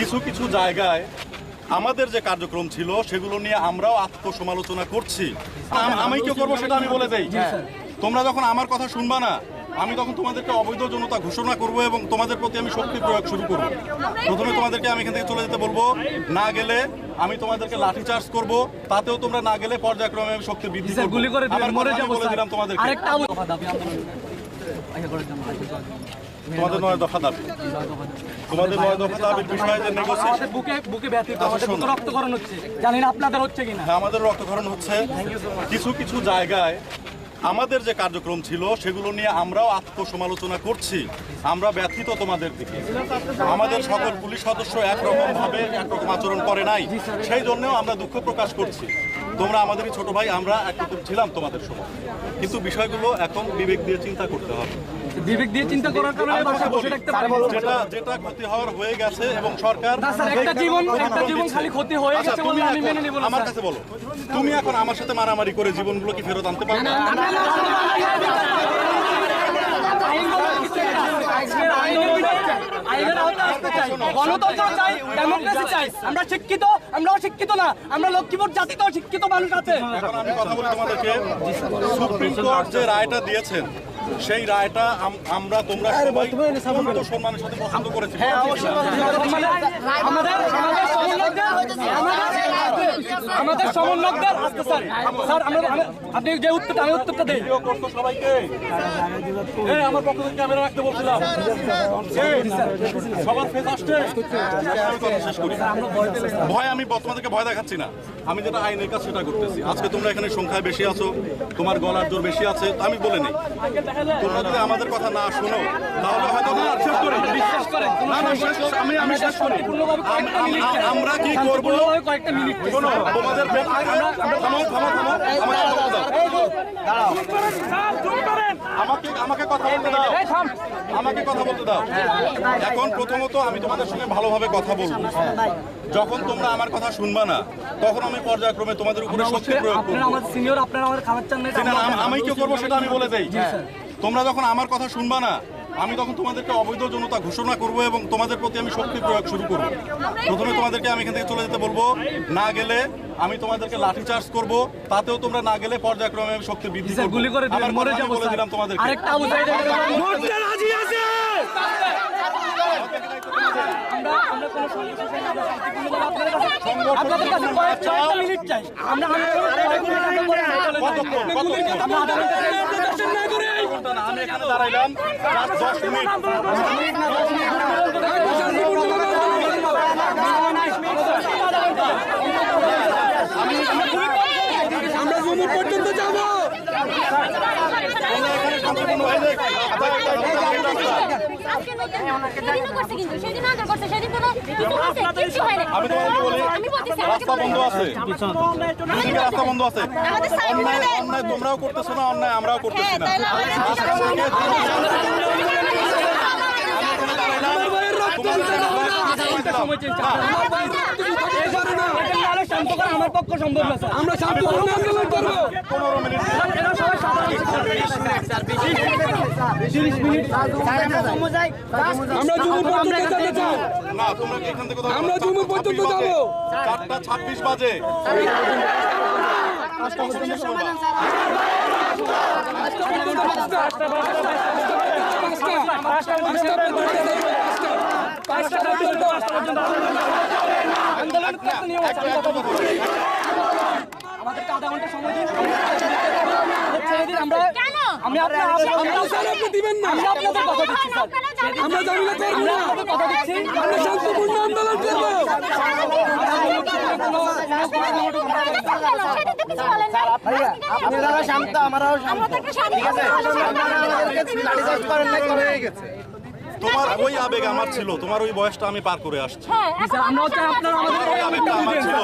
কিছু কিছু জায়গায় আমাদের যে কার্যক্রম ছিল সেগুলো নিয়ে আমরাও আত্মসমালোচনা করছি। আমি কি করবো সেটা আমি বলে দেই। তোমরা যখন আমার কথা শুনবা না, আমি তখন তোমাদেরকে অবৈধ জনতা ঘোষণা করব এবং তোমাদের প্রতি আমি শক্তি প্রয়োগ শুরু করব। প্রথমে তোমাদেরকে আমি এখান থেকে চলে যেতে বলবো, না গেলে আমি তোমাদেরকে লাঠি চার্জ করব, তাতেও তোমরা না গেলে পর্যায়ক্রমে আমি শক্তি বৃদ্ধি করব। আমার কথা আমি বলে দিলাম তোমাদেরকে। তোমাদের 9 দফা দাবি, তোমাদের 9 দফা দাবির বিষয়ে যে নেগোসিয়েশন বুকে ব্যতীত আমাদের রক্তক্ষরণ হচ্ছে, জানি না আপনাদের হচ্ছে কিনা। হ্যাঁ, আমাদের রক্তক্ষরণ হচ্ছে। কিছু কিছু জায়গায় আমাদের যে কার্যক্রম ছিল সেগুলো নিয়ে আমরাও আত্মসমালোচনা করছি। আমরা ব্যথিত তোমাদের দিকে। আমাদের সকল পুলিশ সদস্য একরকম আচরণ করে নাই, সেই জন্যও আমরা দুঃখ প্রকাশ করছি। তোমরা আমাদেরই ছোট ভাই, আমরা একরকম ছিলাম তোমাদের সময়, কিন্তু বিষয়গুলো এখন বিবেক দিয়ে চিন্তা করতে হবে। বিবেক দিয়ে চিন্তা করার কারণে যেটা ক্ষতি হওয়ার হয়ে গেছে এবং সরকার একটা জীবন খালি ক্ষতি হয়ে গেছে বলে আমি মেনে নেব না। আমার কাছে বলো, তুমি এখন আমার সাথে মারামারি করে জীবনগুলো কি ফেরত আনতে পারবে? আমরা শিক্ষিত, আমরাও শিক্ষিত না, আমরা লক্ষ্মীপুর জাতিতে শিক্ষিত মানুষ আছে। এখন আমি কথা বলি তোমাদেরকে, সুপ্রিম কোর্ট যে রায়টা দিয়েছেন সেই রায়টা তোমরা সবাই অত্যন্ত সম্মানের সাথে পছন্দ করেছি। আমাদের সমন্বয়কদের স্যার, আপনি যে উত্তরটা আমি উত্তরটা দেই সবাইকে আমার পক্ষ থেকে ক্যামেরা রাখতে বলছিলাম। সবার ফেস আসছে। ভয়, আমি তোমাদেরকে ভয় দেখাচ্ছি না, আমি যেটা আইনের কাজ সেটা করতেছি। আজকে তোমরা এখানে সংখ্যায় বেশি আছো, তোমার গলার জোর বেশি আছে, আমি বলে নেই। তোমরা যদি আমাদের কথা না শোনো তাহলে হয়তো আমরা কি করবো? কয়েকটা মিনিট তোমাদের আমাকে কথা বলতে দাও, আমাকে কথা বলতে দাও। এখন প্রথমত আমি তোমাদের সঙ্গে ভালোভাবে কথা বলবো। যখন তোমরা আমার কথা শুনবা না, তখন আমি পর্যায়ক্রমে তোমাদের উপরে শক্তি প্রয়োগ করবো। আমি কি করবো সেটা আমি বলে দেই। তোমরা যখন আমার কথা শুনবা না, আমি তখন তোমাদেরকে অবৈধ জনতা ঘোষণা করব এবং তোমাদের প্রতি আমি শক্তি প্রয়োগ শুরু করব। প্রথমে তোমাদেরকে আমি এখান থেকে চলে যেতে বলবো, না গেলে আমি তোমাদেরকে লাঠি চার্জ করব, তাতেও তোমরা না গেলে পর্যায়ক্রমে আমি শক্তি বৃদ্ধি করব। আমার কথা আমি বলে দিলাম তোমাদেরকে। আমি এখানে দাঁড়াইলাম 10 মিনিট। আমরা জুমুর পর্যন্ত যাবো। আমি তোমাদেরকে বলি, রাস্তা বন্ধ আছে, রাস্তা বন্ধ আছে। অন্যায় তোমরাও করতেছো না, অন্যায় আমরাও করতেছি না। আমার পক্ষ সম্ভব না, আমরা শান্তিপূর্ণ আন্দোলন করবো। 15 মিনিট আমরা জুমুর পর্যন্ত যেতে চাই না, তোমরা কি এখান থেকে আমরা জুমুর পর্যন্ত যাবো। 4:26 বাজে। আমাদেরকে আধা ঘন্টা সময় দিন। আমি আপনাদের কথা দিচ্ছি স্যার, আমরা জামিলা করবো না, কথা দিচ্ছি আমরা শান্তিপূর্ণ আন্দোলন করবো। আপনারা শান্ত, আমরাও শান্ত, ঠিক আছে? তোমার ওই আবেগ আমার ছিল, তোমার ওই বয়সটা আমি পার করে আসছি। আমরা ওই আবেগটা আমার ছিল।